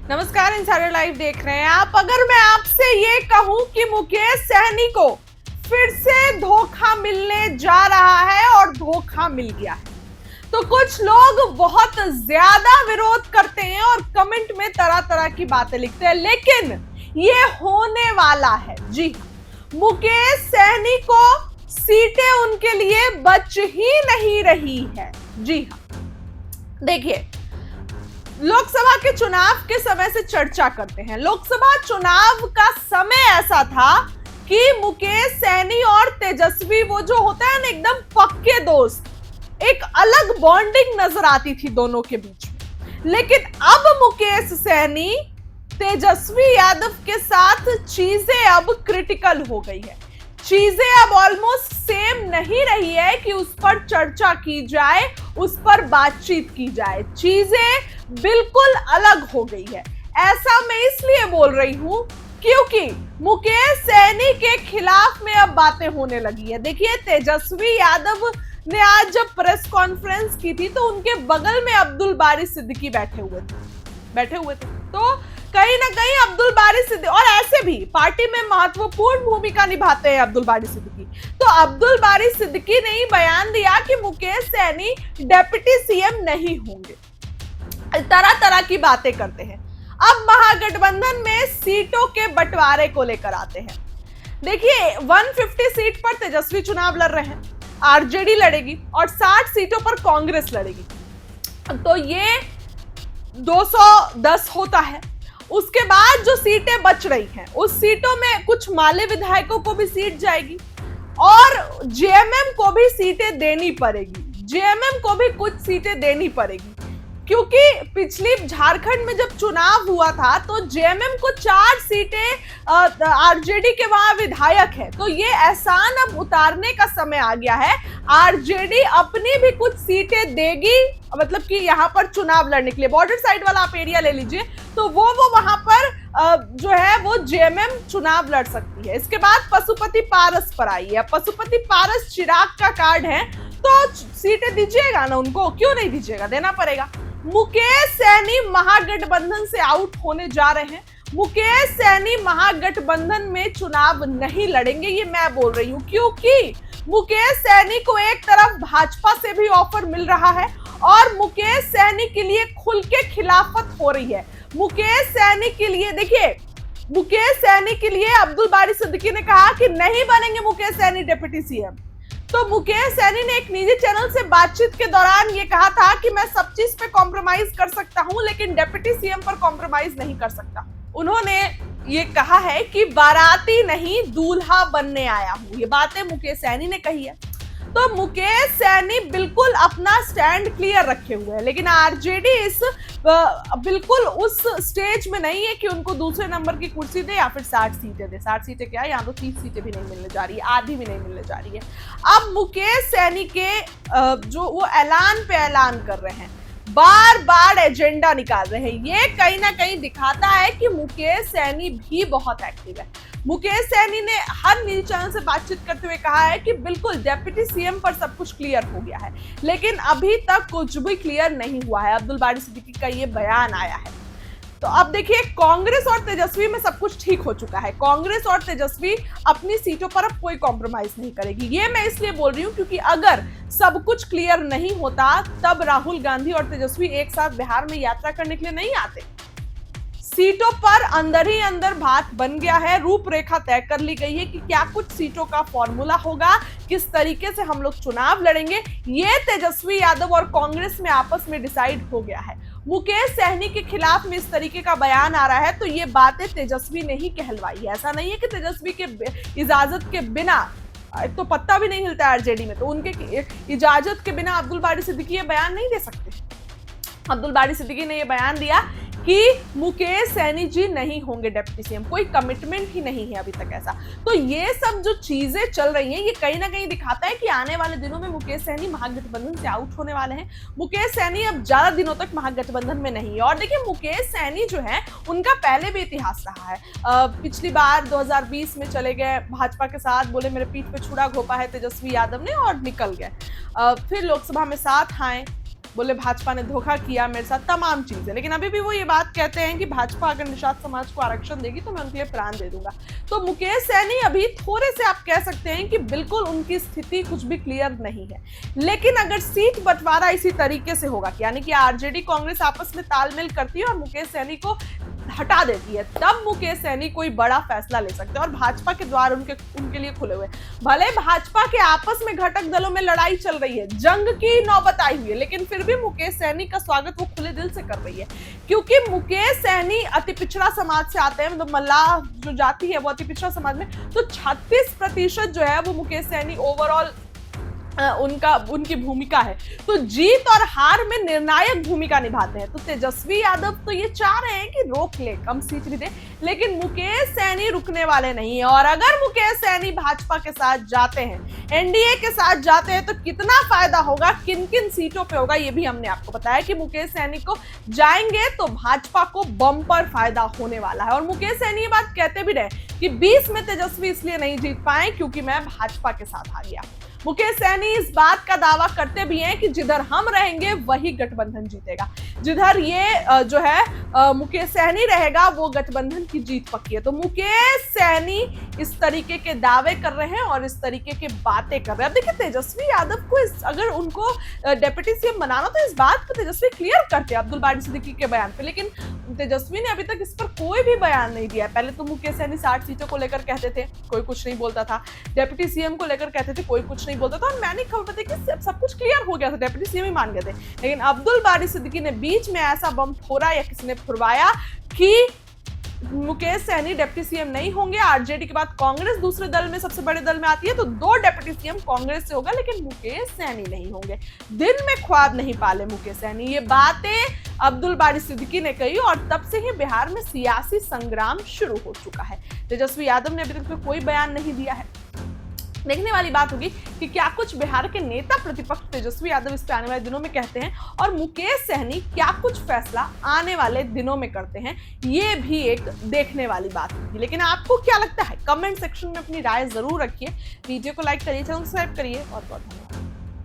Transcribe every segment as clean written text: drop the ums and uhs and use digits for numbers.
नमस्कार, insider live देख रहे हैं आप। अगर मैं आपसे ये कहूं कि मुकेश सहनी को फिर से धोखा मिलने जा रहा है और धोखा मिल गया है, तो कुछ लोग बहुत ज्यादा विरोध करते हैं और कमेंट में तरह तरह की बातें लिखते हैं, लेकिन ये होने वाला है। जी हाँ, मुकेश सहनी को सीटें उनके लिए बच ही नहीं रही है। जी हाँ, देखिए, लोकसभा के चुनाव के समय से चर्चा करते हैं। लोकसभा चुनाव का समय ऐसा था कि मुकेश सहनी और तेजस्वी, वो जो होता है ना एकदम पक्के दोस्त, एक अलग बॉन्डिंग नजर आती थी दोनों के बीच में। लेकिन अब मुकेश सहनी तेजस्वी यादव के साथ चीजें अब क्रिटिकल हो गई है। चीजें अब ऑलमोस्ट सेम नहीं रही है कि उस पर चर्चा की जाए, उस पर बातचीत की जाए। चीजें बिल्कुल अलग हो गई है। ऐसा मैं इसलिए बोल रही हूं क्योंकि मुकेश सहनी के खिलाफ में अब बातें होने लगी है। देखिए, तेजस्वी यादव ने आज जब प्रेस कॉन्फ्रेंस की थी तो उनके बगल में अब्दुल बारी सिद्दीकी बैठे हुए थे। तो कहीं ना कहीं अब्दुल बारी सिद्दीकी, और ऐसे भी पार्टी में महत्वपूर्ण भूमिका निभाते हैं अब्दुल बारी सिद्दीकी, तो अब्दुल बारी सिद्दीकी ने ही बयान दिया कि मुकेश सहनी डिप्टी सीएम नहीं होंगे। तरह तरह की बातें करते हैं। अब महागठबंधन में सीटों के बंटवारे को लेकर आते हैं। देखिए, 150 सीट पर तेजस्वी चुनाव लड़ रहे हैं, आरजेडी लड़ेगी, और 60 सीटों पर कांग्रेस लड़ेगी। तो ये 210 होता है। उसके बाद जो सीटें बच रही हैं, उस सीटों में कुछ माले विधायकों को भी सीट जाएगी और जेएमएम को भी सीटें देनी पड़ेगी। जेएमएम को भी कुछ सीटें देनी पड़ेगी, क्योंकि पिछली झारखंड में जब चुनाव हुआ था तो जेएमएम को 4 सीटें आरजेडी के वहां विधायक है। तो ये एहसान अब उतारने का समय आ गया है। आरजेडी अपनी भी कुछ सीटें देगी, मतलब कि यहाँ पर चुनाव लड़ने के लिए। बॉर्डर साइड वाला आप एरिया ले लीजिए, तो वो वहां पर जो है वो जेएमएम चुनाव लड़ सकती है। इसके बाद पशुपति पारस पर आई है। पशुपति पारस चिराग का कार्ड है, तो सीटें दीजिएगा ना उनको, क्यों नहीं दीजिएगा, देना पड़ेगा। मुकेश सहनी महागठबंधन से आउट होने जा रहे हैं। मुकेश सहनी महागठबंधन में चुनाव नहीं लड़ेंगे, ये मैं बोल रही हूं, क्योंकि मुकेश सहनी को एक तरफ भाजपा से भी ऑफर मिल रहा है और मुकेश सहनी के लिए खुल के खिलाफत हो रही है। मुकेश सहनी के लिए, देखिए, मुकेश सहनी के लिए अब्दुल बारी सिद्दीकी ने कहा कि नहीं बनेंगे मुकेश सहनी डिप्टी सीएम। तो मुकेश सहनी ने एक निजी चैनल से बातचीत के दौरान ये कहा था कि मैं सब चीज पे कॉम्प्रोमाइज कर सकता हूं, लेकिन डिप्टी सीएम पर कॉम्प्रोमाइज नहीं कर सकता। उन्होंने ये कहा है कि बाराती नहीं दूल्हा बनने आया हूं। ये बातें मुकेश सहनी ने कही है। तो मुकेश सहनी बिल्कुल अपना स्टैंड क्लियर रखे हुए हैं, लेकिन आरजेडी इस बिल्कुल उस स्टेज में नहीं है कि उनको दूसरे नंबर की कुर्सी दे या फिर 60 सीटें दे। 60 सीटें क्या, यहाँ तो 30 सीटें भी नहीं मिलने जा रही है, आधी भी नहीं मिलने जा रही है। अब मुकेश सहनी के जो वो ऐलान पे ऐलान कर रहे हैं, बार बार एजेंडा निकाल रहे हैं, ये कहीं ना कहीं दिखाता है कि मुकेश सहनी भी बहुत एक्टिव है। मुकेश सहनी ने हर न्यूज चैनल से बातचीत करते हुए कहा है कि बिल्कुल डिप्टी सीएम पर सब कुछ क्लियर हो गया है, लेकिन अभी तक कुछ भी क्लियर नहीं हुआ है। अब्दुल बारी सिद्दीकी का ये बयान आया है। तो अब देखिए, कांग्रेस और तेजस्वी में सब कुछ ठीक हो चुका है। कांग्रेस और तेजस्वी अपनी सीटों पर अब कोई कॉम्प्रोमाइज नहीं करेगी। ये मैं इसलिए बोल रही हूँ क्योंकि अगर सब कुछ क्लियर नहीं होता तब राहुल गांधी और तेजस्वी एक साथ बिहार में यात्रा करने के लिए नहीं आते। सीटों पर अंदर ही अंदर बात बन गया है, रूपरेखा तय कर ली गई है कि क्या कुछ सीटों का फॉर्मूला होगा, किस तरीके से हम लोग चुनाव लड़ेंगे, ये तेजस्वी यादव और कांग्रेस में आपस में डिसाइड हो गया है। मुकेश सहनी के खिलाफ में इस तरीके का बयान आ रहा है, तो ये बातें तेजस्वी ने ही कहलवाई है। ऐसा नहीं है कि तेजस्वी के इजाजत के बिना, एक तो पत्ता भी नहीं हिलता है आरजेडी में, तो उनके इजाजत के बिना अब्दुल बारी सिद्दीकी ये बयान नहीं दे सकते। अब्दुल बारी सिद्दीकी ने यह बयान दिया कि मुकेश सहनी जी नहीं होंगे डिप्टी सीएम, कोई कमिटमेंट ही नहीं है अभी तक ऐसा। तो ये सब जो चीजें चल रही हैं, ये कहीं ना कहीं दिखाता है कि आने वाले दिनों में मुकेश सहनी महागठबंधन से आउट होने वाले हैं। मुकेश सहनी अब ज्यादा दिनों तक महागठबंधन में नहीं है। और देखिए, मुकेश सहनी जो है उनका पहले भी इतिहास रहा है। पिछली बार 2020 में चले गए भाजपा के साथ, बोले मेरे पीठ पे छुरा घोंपा है तेजस्वी यादव ने, और निकल गए। फिर लोकसभा में साथ आए, बोले भाजपा ने धोखा किया मेरे साथ, तमाम चीजें। लेकिन अभी भी वो ये बात कहते हैं कि भाजपा अगर निषाद समाज को आरक्षण देगी तो मैं उनके लिए प्राण दे दूंगा। तो मुकेश सहनी अभी थोड़े से आप कह सकते हैं कि बिल्कुल उनकी स्थिति कुछ भी क्लियर नहीं है। लेकिन अगर सीट बंटवारा इसी तरीके से होगा, यानी कि आरजेडी कांग्रेस आपस में तालमेल करती है और मुकेश सहनी को हटा देती है, तब मुकेश सहनी कोई बड़ा फैसला ले सकते हैं और भाजपा के द्वार उनके लिए खुले हुए। भले भाजपा के आपस में घटक दलों में लड़ाई चल रही है, जंग की नौबत आई हुई है, लेकिन फिर भी मुकेश सहनी का स्वागत वो खुले दिल से कर रही है, क्योंकि मुकेश सहनी अति पिछड़ा समाज से आते हैं। मतलब मल्लाह जो जाति है वो अति पिछड़ा समाज में, तो 36% जो है वो मुकेश सहनी ओवरऑल उनकी भूमिका है। तो जीत और हार में निर्णायक भूमिका निभाते हैं। तो तेजस्वी यादव तो ये चाह रहे हैं कि रोक ले, कम सीट भी दे, लेकिन मुकेश सहनी रुकने वाले नहीं है। और अगर मुकेश सहनी भाजपा के साथ जाते हैं, एनडीए के साथ जाते हैं, तो कितना फायदा होगा, किन किन सीटों पे होगा, ये भी हमने आपको बताया कि मुकेश सहनी को जाएंगे तो भाजपा को बम्पर फायदा होने वाला है। और मुकेश सहनी ये बात कहते भी रहे कि 20 में तेजस्वी इसलिए नहीं जीत पाए क्योंकि मैं भाजपा के साथ आ गया। मुकेश सहनी इस बात का दावा करते भी हैं कि जिधर हम रहेंगे वही गठबंधन जीतेगा। जिधर ये जो है मुकेश सहनी रहेगा वो गठबंधन की जीत पक्की है। तो मुकेश सहनी इस तरीके के दावे कर रहे हैं और इस तरीके की बातें कर रहे हैं। अब देखिए तेजस्वी यादव को अगर उनको डिप्टी सीएम बनाना तो इस बात को तेजस्वी क्लियर करते हैं अब्दुल बारी सिद्दीकी के बयान पे, लेकिन तेजस्वी ने अभी तक इस पर कोई भी बयान नहीं दिया है। पहले तो मुकेश सहनी 60 सीटों को लेकर कहते थे, कोई कुछ नहीं बोलता था, डिप्टी सीएम को लेकर कहते थे, कोई कुछ नहीं बोलता था, और मैंने खबर बताई कि सब कुछ क्लियर हो गया था, डिप्टी सीएम ही मान गए थे। लेकिन अब्दुल बारी सिद्दीकी ने बीच में ऐसा बम फोड़ा या किसी ने फुरवाया कि मुकेश सहनी डिप्टी सीएम नहीं होंगे। आरजेडी के बाद कांग्रेस दूसरे दल में, सबसे बड़े दल में आती है, तो 2 डिप्टी सीएम कांग्रेस से होगा, लेकिन मुकेश सहनी नहीं होंगे। दिन में ख्वाब नहीं पाले मुकेश सहनी, ये बातें अब्दुल बारी सिद्दीकी ने कही और तब से ही बिहार में सियासी संग्राम शुरू हो चुका है। तेजस्वी यादव ने अभी तक कोई बयान नहीं दिया है। देखने वाली बात होगी कि क्या कुछ बिहार के नेता प्रतिपक्ष तेजस्वी यादव इस पे आने वाले दिनों में कहते हैं और मुकेश सहनी क्या कुछ फैसला आने वाले दिनों में करते हैं, ये भी एक देखने वाली बात होगी। लेकिन आपको क्या लगता है, कमेंट सेक्शन में अपनी राय जरूर रखिए, वीडियो को लाइक करिए, चैनल सब्सक्राइब करिए और बहुत धन्यवाद।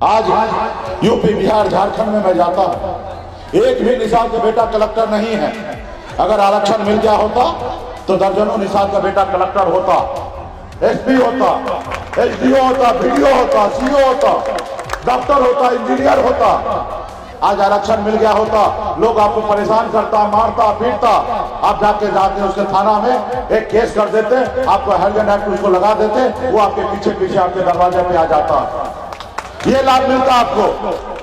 आज यूपी, बिहार, झारखंड में मैं जाता हूँ, एक भी निषाद का बेटा कलेक्टर नहीं है। अगर आरक्षण मिल गया होता तो दर्जनों निषाद का बेटा कलेक्टर होता, एसपी होता, एसडीओ होता, बीडीओ होता, सीओ होता, डॉक्टर होता, इंजीनियर होता। आज आरक्षण मिल गया होता, लोग आपको परेशान करता, मारता, पीटता, आप जाके उसके थाना में एक केस कर देते, आपको हेल्थ एक्ट उसको लगा देते, वो आपके पीछे पीछे आपके दरवाजे पे आ जाता। ये लाभ मिलता आपको।